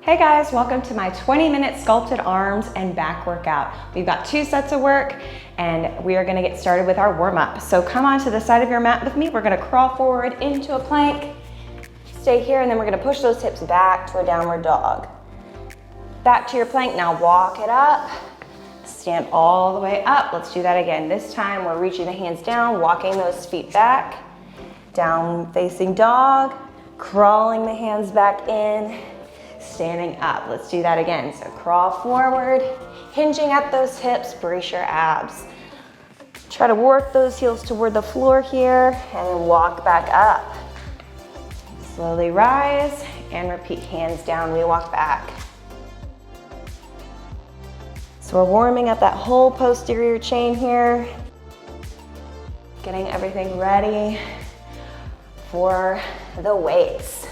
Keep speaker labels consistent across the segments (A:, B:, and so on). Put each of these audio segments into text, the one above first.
A: Hey guys, welcome to my 20-minute sculpted arms and back workout. We've got 2 sets of work and we are gonna get started with our warm-up. So come on to the side of your mat with me. We're gonna crawl forward into a plank, stay here, and then we're gonna push those hips back to a downward dog. Back to your plank, now walk it up, stand all the way up. Let's do that again. This time we're reaching the hands down, walking those feet back, down facing dog, crawling the hands back in, standing up. Let's do that again. So crawl forward, hinging at those hips, brace your abs. Try to work those heels toward the floor here and then walk back up. Slowly rise and repeat, hands down, we walk back. So we're warming up that whole posterior chain here, getting everything ready for the weights.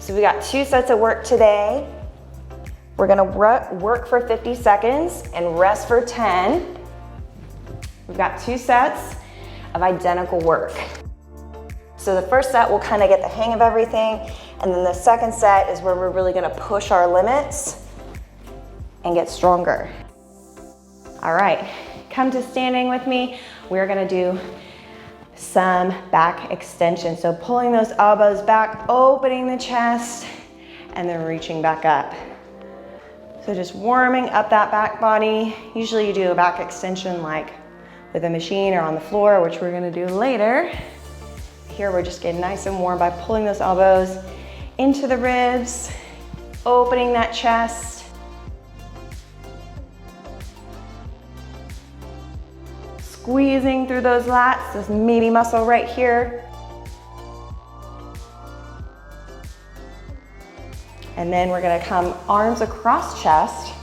A: So we got 2 sets of work today. We're gonna work for 50 seconds and rest for 10. We've got 2 sets of identical work. So the first set, we'll kind of get the hang of everything, and then the second set is where we're really gonna push our limits and get stronger. All right, come to standing with me. We're gonna do some back extension. So pulling those elbows back, opening the chest, and then reaching back up. So just warming up that back body. Usually you do a back extension like with a machine or on the floor, which we're gonna do later. Here we're just getting nice and warm by pulling those elbows into the ribs, opening that chest. Squeezing through those lats, this meaty muscle right here. And then we're gonna come arms across chest,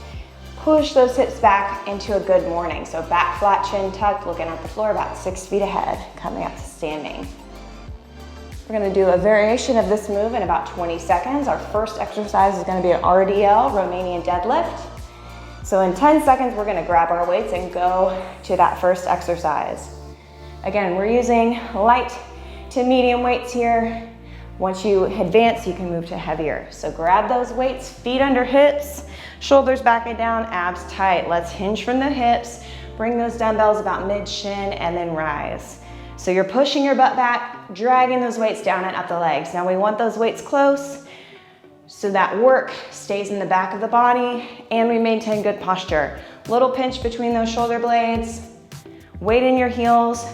A: push those hips back into a good morning. So back flat, chin tucked, looking at the floor about 6 feet ahead, coming up to standing. We're gonna do a variation of this move in about 20 seconds. Our first exercise is gonna be an RDL, Romanian deadlift. So in 10 seconds, we're gonna grab our weights and go to that first exercise. Again, we're using light to medium weights here. Once you advance, you can move to heavier. So grab those weights, feet under hips, shoulders back and down, abs tight. Let's hinge from the hips, bring those dumbbells about mid-shin, and then rise. So you're pushing your butt back, dragging those weights down and up the legs. Now we want those weights close, so that work stays in the back of the body and we maintain good posture. Little pinch between those shoulder blades, weight in your heels,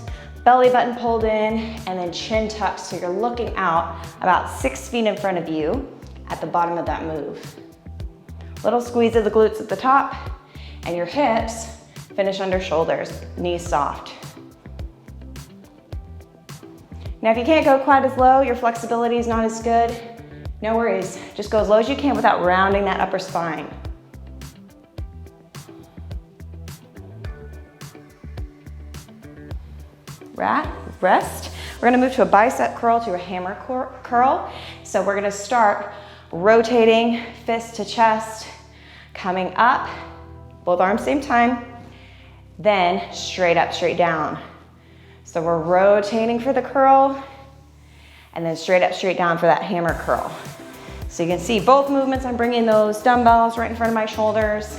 A: belly button pulled in, and then chin tucked so you're looking out about 6 feet in front of you at the bottom of that move. Little squeeze of the glutes at the top and your hips finish under shoulders, knees soft. Now if you can't go quite as low, your flexibility is not as good, no worries, just go as low as you can without rounding that upper spine. Rest. We're gonna move to a bicep curl to a hammer curl. So we're gonna start rotating fist to chest, coming up, both arms same time, then straight up, straight down. So we're rotating for the curl, and then straight up, straight down for that hammer curl. So you can see both movements, I'm bringing those dumbbells right in front of my shoulders.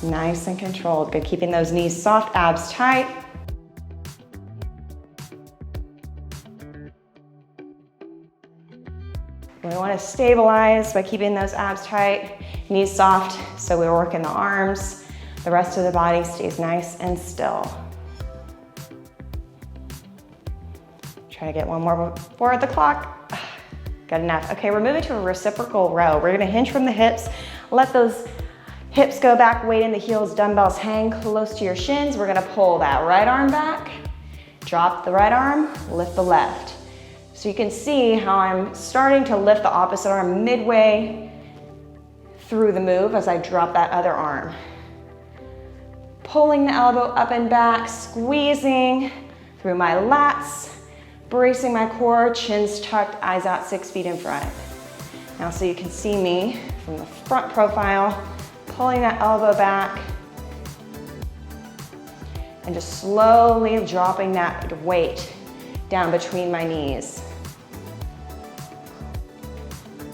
A: Nice and controlled, good, keeping those knees soft, abs tight. We want to stabilize by keeping those abs tight, knees soft, so we're working the arms. The rest of the body stays nice and still. Try to get one more before the clock. Good enough. Okay, we're moving to a reciprocal row. We're gonna hinge from the hips, let those hips go back, weight in the heels, dumbbells hang close to your shins. We're gonna pull that right arm back, drop the right arm, lift the left. So you can see how I'm starting to lift the opposite arm midway through the move as I drop that other arm. Pulling the elbow up and back, squeezing through my lats, bracing my core, chins tucked, eyes out 6 feet in front. Now so you can see me from the front profile, pulling that elbow back and just slowly dropping that weight down between my knees.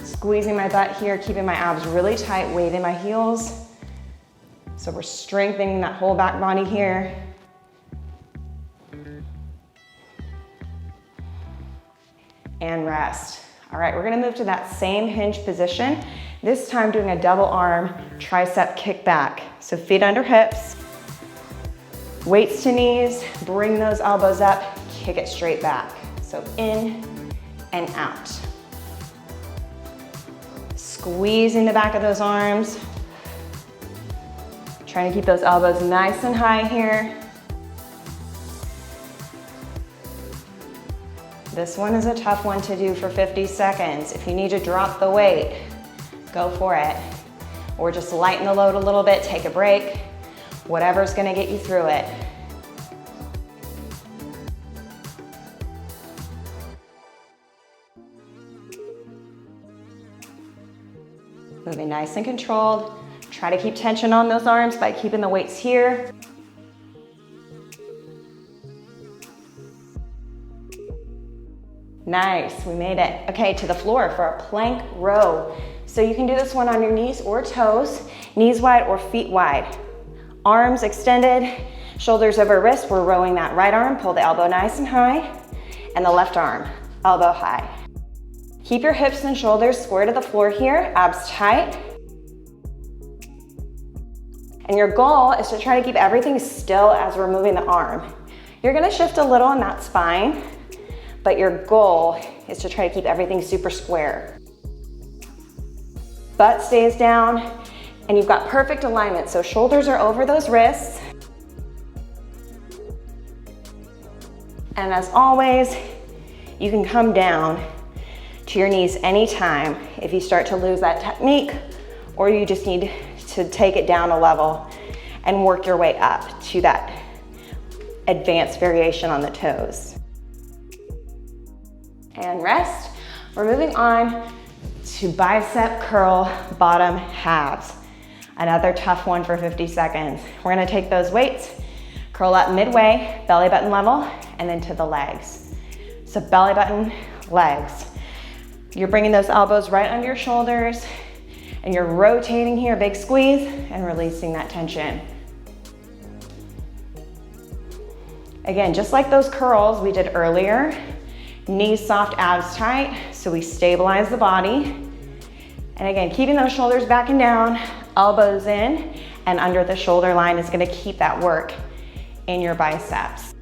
A: Squeezing my butt here, keeping my abs really tight, weight in my heels. So we're strengthening that whole back body here. And rest. All right, we're gonna move to that same hinge position, this time doing a double arm tricep kick back. So feet under hips, weights to knees, bring those elbows up, kick it straight back. So in and out. Squeezing the back of those arms. Trying to keep those elbows nice and high here. This one is a tough one to do for 50 seconds. If you need to drop the weight, go for it. Or just lighten the load a little bit, take a break, whatever's gonna get you through it. Moving nice and controlled. Try to keep tension on those arms by keeping the weights here. Nice, we made it. Okay, to the floor for a plank row. So you can do this one on your knees or toes, knees wide or feet wide. Arms extended, shoulders over wrist. We're rowing that right arm, pull the elbow nice and high, and the left arm, elbow high. Keep your hips and shoulders square to the floor here, abs tight. And your goal is to try to keep everything still as we're moving the arm. You're gonna shift a little in that spine, but your goal is to try to keep everything super square. Butt stays down, and you've got perfect alignment. So shoulders are over those wrists. And as always, you can come down to your knees anytime if you start to lose that technique, or you just need to take it down a level and work your way up to that advanced variation on the toes. And rest. We're moving on to bicep curl bottom halves. Another tough one for 50 seconds. We're gonna take those weights, curl up midway, belly button level, and then to the legs. So belly button, legs. You're bringing those elbows right under your shoulders, and you're rotating here, big squeeze, and releasing that tension. Again, just like those curls we did earlier, knees soft, abs tight, so we stabilize the body. And again, keeping those shoulders back and down, elbows in, and under the shoulder line is gonna keep that work in your biceps.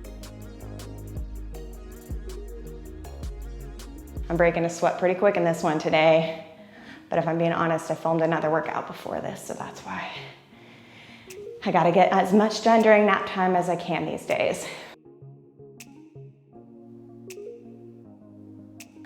A: I'm breaking a sweat pretty quick in this one today, but if I'm being honest, I filmed another workout before this, so that's why. I gotta get as much done during nap time as I can these days.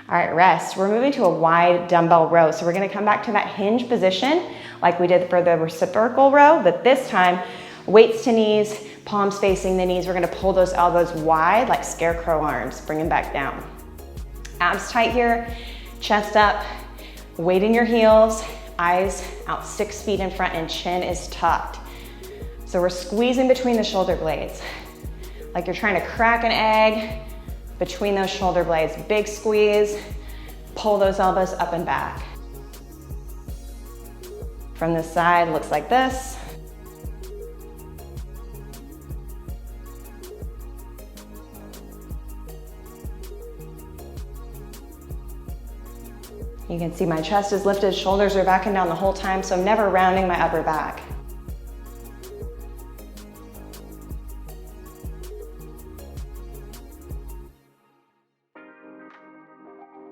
A: All right, rest. We're moving to a wide dumbbell row. So we're gonna come back to that hinge position like we did for the reciprocal row, but this time, weights to knees, palms facing the knees. We're gonna pull those elbows wide like scarecrow arms, bring them back down. Abs tight here, chest up, weight in your heels, eyes out 6 feet in front, and chin is tucked. So we're squeezing between the shoulder blades, like you're trying to crack an egg between those shoulder blades. Big squeeze, pull those elbows up and back. From the side, looks like this. You can see my chest is lifted, shoulders are back and down the whole time, so I'm never rounding my upper back.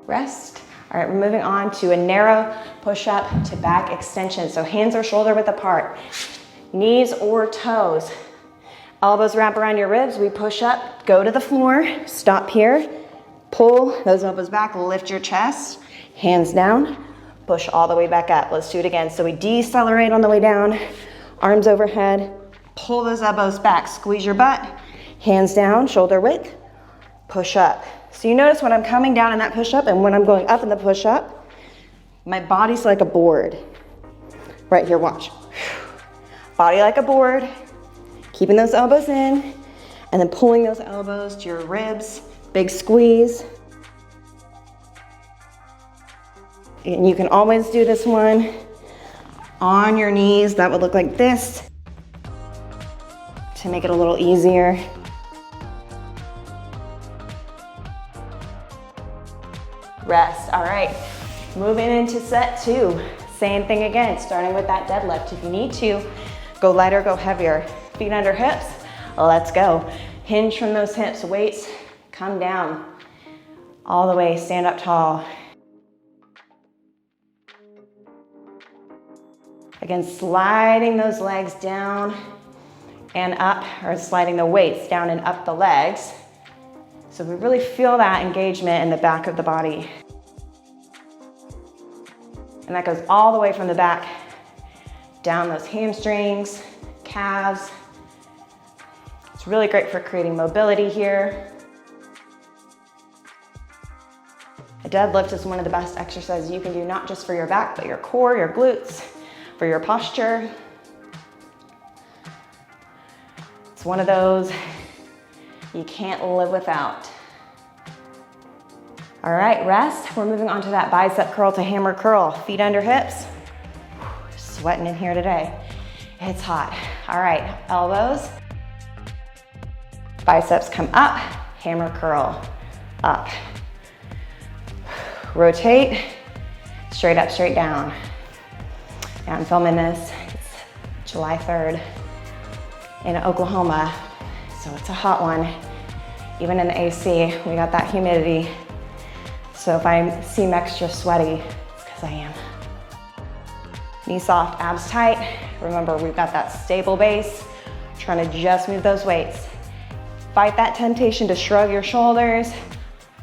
A: Rest. All right, we're moving on to a narrow push-up to back extension. So hands are shoulder width apart, knees or toes. Elbows wrap around your ribs, we push up, go to the floor, stop here, pull those elbows back, lift your chest, hands down, push all the way back up. Let's do it again. So we decelerate on the way down, arms overhead, pull those elbows back, squeeze your butt, hands down, shoulder width, push up. So you notice when I'm coming down in that push-up and when I'm going up in the push-up, my body's like a board. Right here, watch. Body like a board, keeping those elbows in, and then pulling those elbows to your ribs, big squeeze. And you can always do this one on your knees. That would look like this to make it a little easier. Rest, all right. Moving into set 2. Same thing again, starting with that deadlift. If you need to, go lighter, go heavier. Feet under hips, let's go. Hinge from those hips, weights come down. All the way, stand up tall. Again, sliding those legs down and up, or sliding the weights down and up the legs. So we really feel that engagement in the back of the body. And that goes all the way from the back, down those hamstrings, calves. It's really great for creating mobility here. A deadlift is one of the best exercises you can do, not just for your back, but your core, your glutes, for your posture. It's one of those you can't live without. All right, rest. We're moving on to that bicep curl to hammer curl. Feet under hips. Sweating in here today. It's hot. All right, elbows. Biceps come up, hammer curl, up. Rotate, straight up, straight down. Yeah, I'm filming this, it's July 3rd in Oklahoma, so it's a hot one. Even in the AC, we got that humidity. So if I seem extra sweaty, it's because I am. Knees soft, abs tight. Remember, we've got that stable base. Trying to just move those weights. Fight that temptation to shrug your shoulders.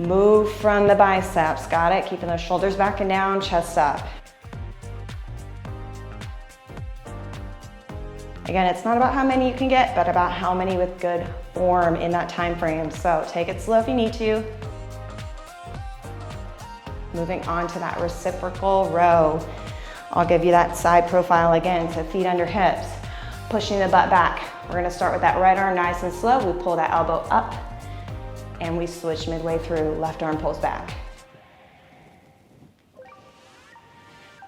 A: Move from the biceps, got it? Keeping those shoulders back and down, chest up. Again, it's not about how many you can get, but about how many with good form in that time frame. So take it slow if you need to. Moving on to that reciprocal row. I'll give you that side profile again, so feet under hips, pushing the butt back. We're gonna start with that right arm nice and slow. We pull that elbow up and we switch midway through, left arm pulls back.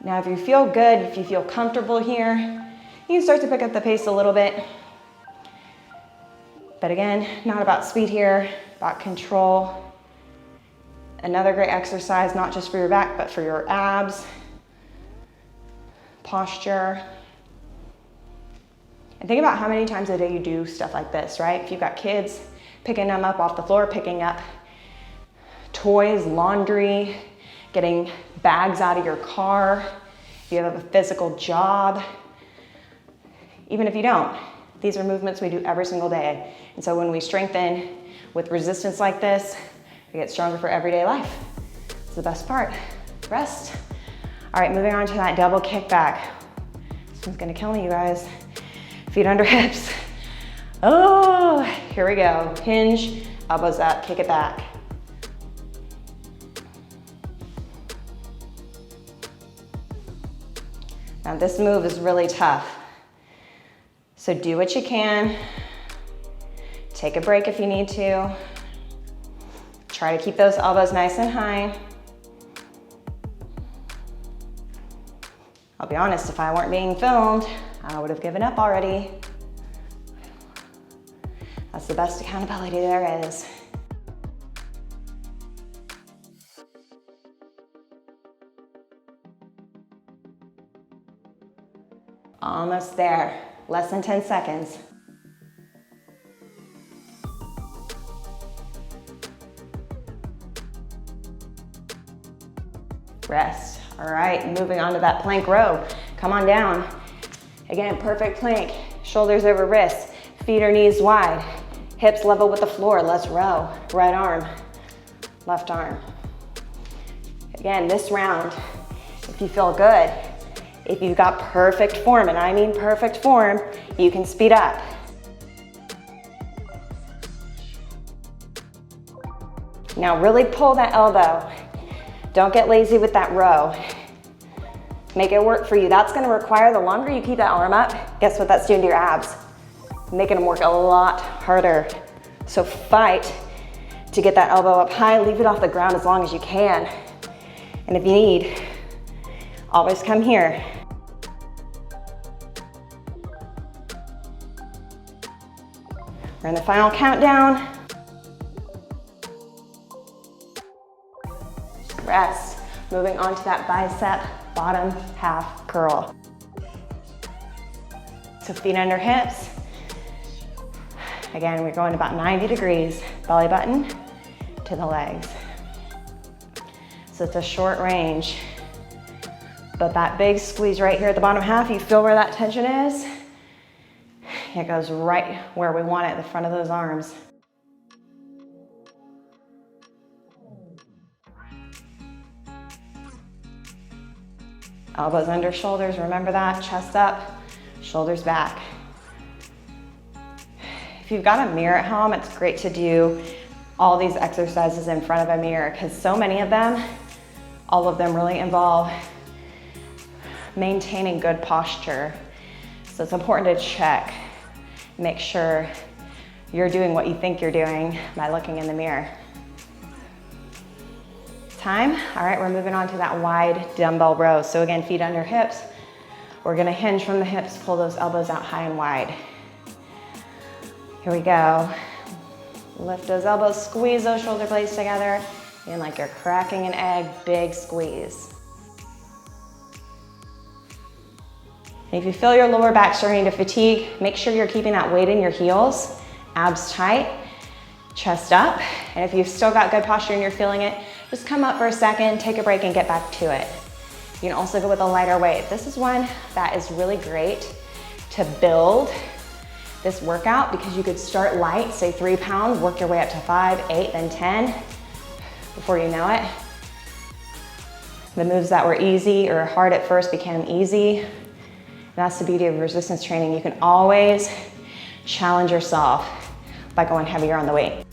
A: Now if you feel good, if you feel comfortable here, you can start to pick up the pace a little bit. But again, not about speed here, about control. Another great exercise, not just for your back, but for your abs, posture. And think about how many times a day you do stuff like this, right? If you've got kids, picking them up off the floor, picking up toys, laundry, getting bags out of your car, if you have a physical job, even if you don't, these are movements we do every single day. And so when we strengthen with resistance like this, we get stronger for everyday life. It's the best part. Rest. All right, moving on to that double kick back. This one's gonna kill me, you guys. Feet under hips. Oh, here we go. Hinge, elbows up, kick it back. Now this move is really tough. So do what you can. Take a break if you need to. Try to keep those elbows nice and high. I'll be honest, if I weren't being filmed, I would have given up already. That's the best accountability there is. Almost there, less than 10 seconds. Rest. All right, moving on to that plank row. Come on down. Again, perfect plank. Shoulders over wrists, feet or knees wide, hips level with the floor. Let's row. Right arm, left arm. Again, this round, if you feel good, if you've got perfect form, and I mean perfect form, you can speed up. Now really pull that elbow. Don't get lazy with that row. Make it work for you. That's gonna require, the longer you keep that arm up, guess what that's doing to your abs? Making them work a lot harder. So fight to get that elbow up high, leave it off the ground as long as you can. And if you need, always come here. We're in the final countdown. Rest. Moving on to that bicep bottom half curl. So feet under hips. Again, we're going about 90 degrees, belly button to the legs. So it's a short range, but that big squeeze right here at the bottom half, you feel where that tension is? It goes right where we want it, the front of those arms. Elbows under shoulders, remember that, chest up, shoulders back. If you've got a mirror at home, it's great to do all these exercises in front of a mirror because so many of them, all of them really involve maintaining good posture. So it's important to check, make sure you're doing what you think you're doing by looking in the mirror. Time. All right, we're moving on to that wide dumbbell row. So again, feet under hips. We're gonna hinge from the hips, pull those elbows out high and wide. Here we go. Lift those elbows, squeeze those shoulder blades together, and like you're cracking an egg, big squeeze. And if you feel your lower back starting to fatigue, make sure you're keeping that weight in your heels, abs tight, chest up. And if you've still got good posture and you're feeling it, just come up for a second, take a break, and get back to it. You can also go with a lighter weight. This is one that is really great to build this workout because you could start light, say 3 pounds, work your way up to 5, 8, then 10. Before you know it, the moves that were easy or hard at first became easy. And that's the beauty of resistance training. You can always challenge yourself by going heavier on the weight.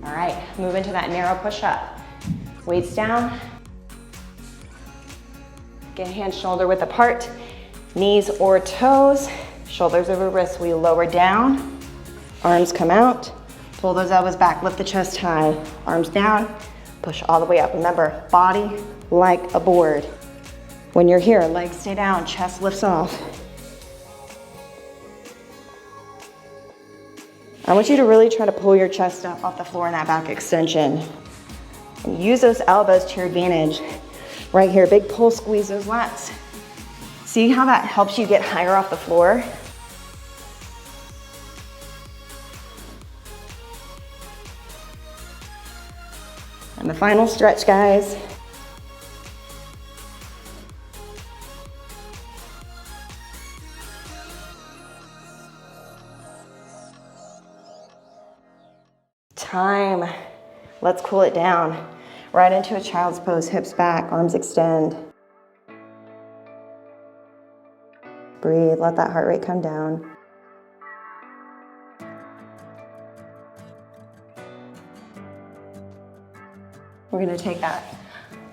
A: All right, move into that narrow push-up. Weights down. Get hands shoulder width apart, knees or toes, shoulders over wrists. We lower down, arms come out, pull those elbows back, lift the chest high, arms down, push all the way up. Remember, body like a board. When you're here, legs stay down, chest lifts off. I want you to really try to pull your chest up off the floor in that back extension. And use those elbows to your advantage. Right here, big pull, squeeze those lats. See how that helps you get higher off the floor? And the final stretch, guys. Time. Let's cool it down. Right into a child's pose, hips back, arms extend. Breathe, let that heart rate come down. We're gonna take that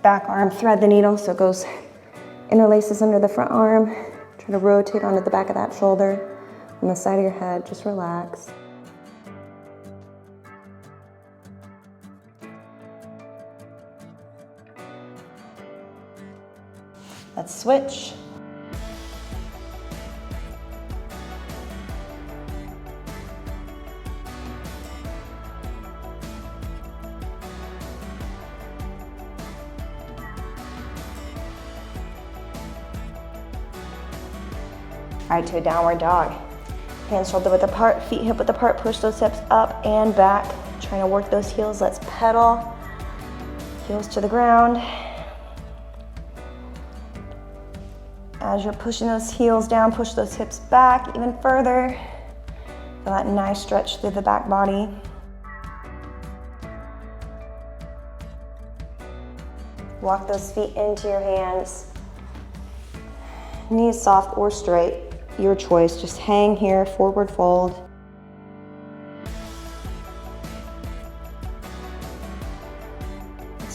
A: back arm, thread the needle so it goes, interlaces under the front arm. Try to rotate onto the back of that shoulder. On the side of your head, just relax. Let's switch. All right, to a downward dog. Hands shoulder width apart, feet hip width apart, push those hips up and back. Trying to work those heels, let's pedal. Heels to the ground. As you're pushing those heels down, push those hips back even further. Feel that nice stretch through the back body. Walk those feet into your hands. Knees soft or straight, your choice. Just hang here, forward fold.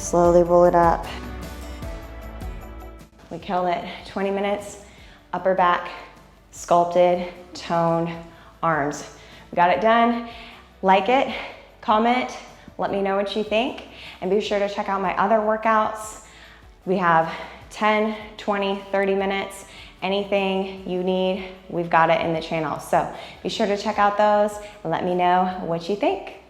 A: Slowly roll it up. We killed it. 20 minutes, upper back, sculpted, toned arms. We got it done. Like it, comment, let me know what you think, and be sure to check out my other workouts. We have 10, 20, 30 minutes. Anything you need, we've got it in the channel. So be sure to check out those and let me know what you think.